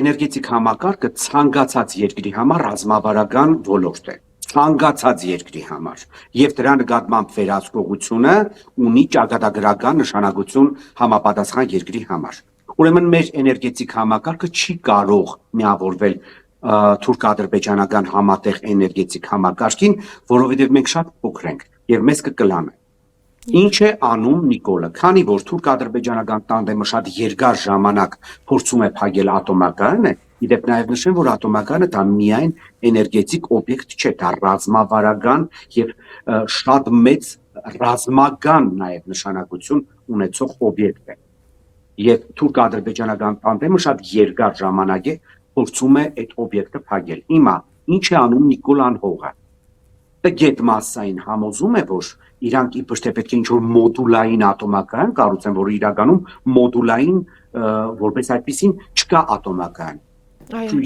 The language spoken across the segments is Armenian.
էներգետիկ համակարգը ցանկացած երկրի համար ռազմավարական ոլորտ է։ Ցանկացած երկրի համար եւ դրա նկատմամբ վերահսկողությունը ունի ճակատագրական նշանակություն համապատասխան երկրի համար։ Ուրեմն մեր էներգետիկ համակարգը չի կարող միավորվել թուրք-ադրբեջանական համատեղ էներգետիկ համակարգին, որովհետև մենք շատ փոքր ենք եւ մեզ կկլանը։ Ինչ է անում Նիկոլը, քանի որ թուրք-ադրբեջանական տանդեմը շատ երկար ժամանակ փորձում է փակել ատոմակայանը, իդեպ նաև նշեմ, որ ատոմակայանը դա միայն էներգետիկ օբյեկտ չէ, դա ռազմավարական եւ շատ մեծ ռազմական նաև նշանակություն ունեցող օբյեկտ է։ Եվ թուրք-ադրբեջանական տանդեմը շատ երկար ժամանակ է փորձում է այդ օբյեկտը փակել։ Հիմա ինչ է անում Նիկոլան հողը։ Գետմասային համոզում է, որ իրանք իբր թե պետք է ինչ-որ մոդուլային ատոմակայան կառուցեն, որը իրականում մոդուլային որպես այդպեսին չկա ատոմակայան։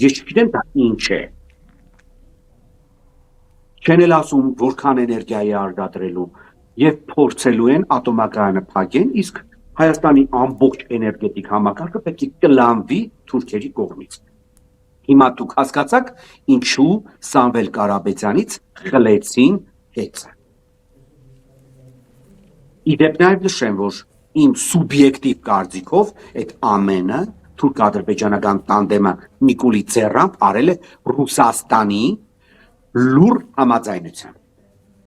Ես չգիտեմ դա ինչ է։ Չեն էլ ասում որքան էներգիա է արտադրելու եւ փորձելու են ատոմակայանը փակեն, իսկ Հայաստանի ամբողջ էներգետիկ համակարգը պետք է կլանվի թուրքերի կողմից։ Հիմա դուք հասկացաք ինչու Սամվել Կարապետյանից խլեցին հեծը։ Իդեպ նաև նշեմ, որ իմ սուբյեկտիվ կարծիքով այդ ամենը թուրք-ադրբեջանական տանդեմը Նիկոլի ձեռամբ արել է Ռուսաստանի լուր համաձայնությամբ։